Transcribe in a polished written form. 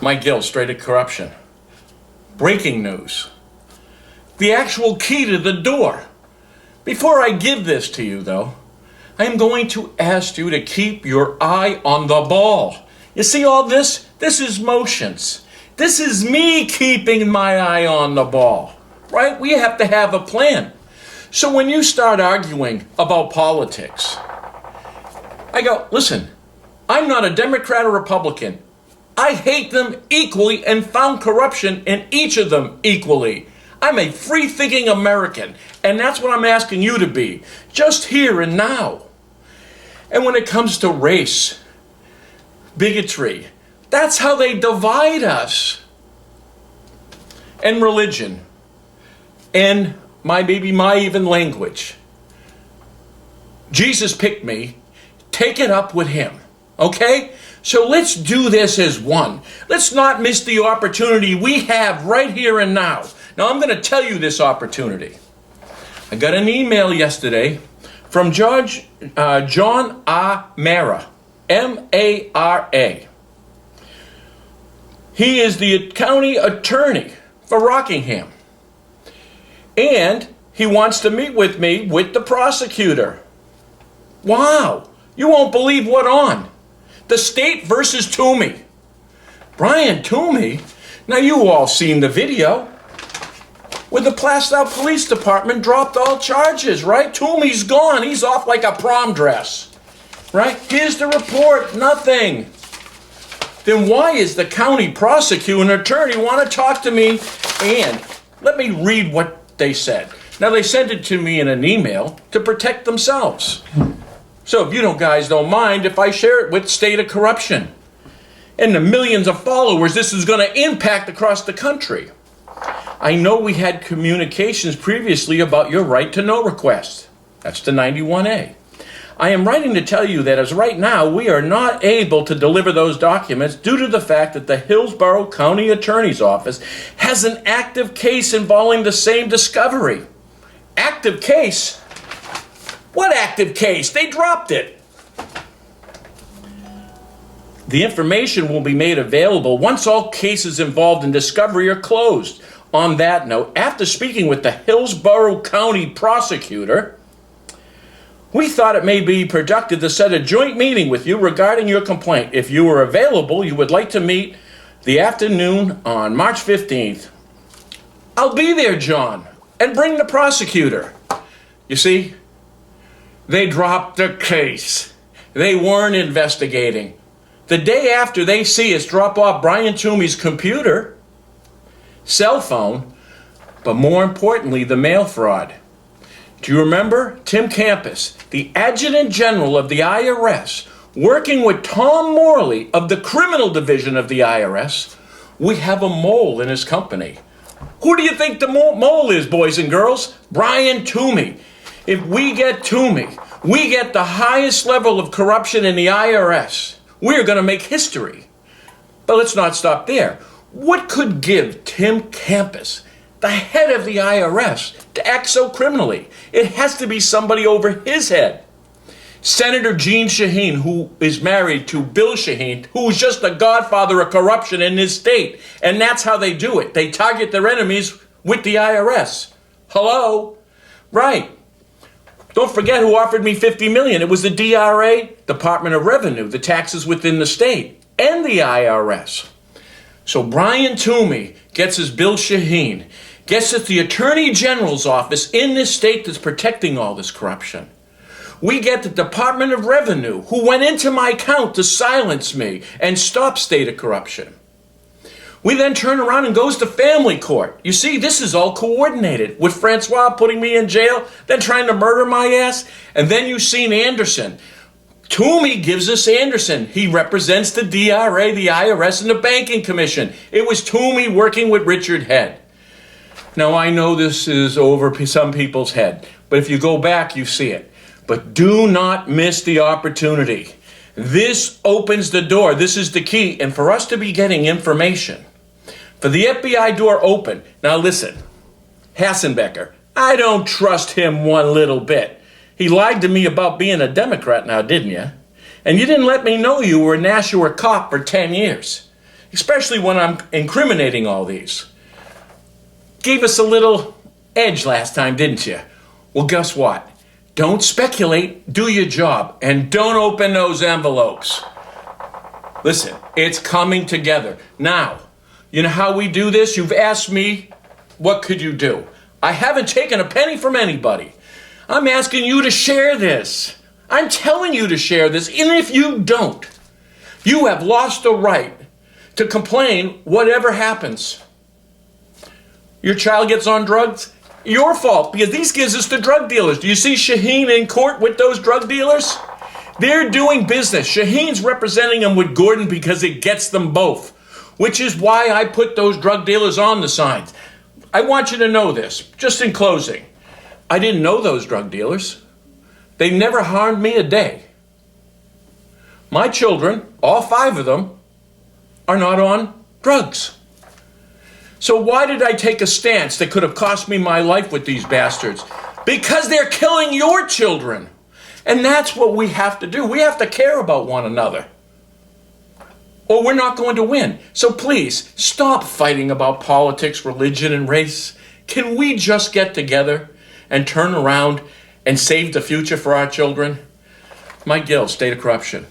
Mike Gill, straight at corruption. Breaking news. The actual key to the door. Before I give this to you, though, I am going to ask you to keep your eye on the ball. You see all this? This is motions. This is me keeping my eye on the ball, right? We have to have a plan. So when you start arguing about politics, I go, listen, I'm not a Democrat or Republican. I hate them equally and found corruption in each of them equally. I'm a free-thinking American, and that's what I'm asking you to be, just here and now. And when it comes to race, bigotry, that's how they divide us. And religion, and my even language. Jesus picked me. Take it up with him, okay? So let's do this as one. Let's not miss the opportunity we have right here and now. Now I'm going to tell you this opportunity. I got an email yesterday from Judge John A. Mara, M-A-R-A. He is the county attorney for Rockingham. And he wants to meet with me with the prosecutor. Wow, you won't believe what on. The state versus Toomey. Brian Toomey? Now you all seen the video where the Plastow Police Department dropped all charges, right? Toomey's gone. He's off like a prom dress, right? Here's the report, nothing. Then why is the county prosecutor and attorney want to talk to me? And let me read what they said. Now they sent it to me in an email to protect themselves. So if you guys don't mind if I share it with State of Corruption and the millions of followers this is going to impact across the country. I know we had communications previously about your right to know request. That's the 91A. I am writing to tell you that as right now we are not able to deliver those documents due to the fact that the Hillsborough County Attorney's Office has an active case involving the same discovery. Active case? What active case? They dropped it. The information will be made available once all cases involved in discovery are closed. On that note, after speaking with the Hillsborough County prosecutor, we thought it may be productive to set a joint meeting with you regarding your complaint. If you are available, you would like to meet the afternoon on March 15th. I'll be there, John, and bring the prosecutor. You see, they dropped the case. They weren't investigating. The day after they see us drop off Brian Toomey's computer, cell phone, but more importantly, the mail fraud. Do you remember Tim Campus, the Adjutant General of the IRS, working with Tom Morley of the Criminal Division of the IRS? We have a mole in his company. Who do you think the mole is, boys and girls? Brian Toomey. If we get Toomey, we get the highest level of corruption in the IRS. We're going to make history. But let's not stop there. What could give Tim Campus, the head of the IRS, to act so criminally? It has to be somebody over his head. Senator Jeanne Shaheen, who is married to Bill Shaheen, who is just the godfather of corruption in his state. And that's how they do it. They target their enemies with the IRS. Hello? Right. Don't forget who offered me $50 million. It was the DRA, Department of Revenue, the taxes within the state, and the IRS. So Brian Toomey gets his Bill Shaheen, gets at the Attorney General's office in this state that's protecting all this corruption. We get the Department of Revenue, who went into my account to silence me and stop state of corruption. We then turn around and goes to family court. You see, this is all coordinated with Francois putting me in jail, then trying to murder my ass. And then you've seen Anderson. Toomey gives us Anderson. He represents the DRA, the IRS, and the Banking Commission. It was Toomey working with Richard Head. Now, I know this is over some people's head, but if you go back, you see it. But do not miss the opportunity. This opens the door. This is the key. And for us to be getting information, for the FBI door open. Now listen, Hassenbecker, I don't trust him one little bit. He lied to me about being a Democrat now, didn't you? And you didn't let me know you were a Nashua cop for 10 years. especially when I'm incriminating all these. Gave us a little edge last time, didn't you? Well, guess what? Don't speculate, do your job, and don't open those envelopes. Listen, it's coming together. Now, you know how we do this? You've asked me, what could you do? I haven't taken a penny from anybody. I'm asking you to share this. I'm telling you to share this, and if you don't, you have lost the right to complain whatever happens. Your child gets on drugs, your fault, because these gives us the drug dealers. Do you see Shaheen in court with those drug dealers? They're doing business. Shaheen's representing them with Gordon because it gets them both, which is why I put those drug dealers on the signs. I want you to know this, just in closing. I didn't know those drug dealers. They never harmed me a day. My children, all 5 of them, are not on drugs. So why did I take a stance that could have cost me my life with these bastards? Because they're killing your children. And that's what we have to do. We have to care about one another, or we're not going to win. So please, stop fighting about politics, religion, and race. Can we just get together and turn around and save the future for our children? Mike Gill, State of Corruption.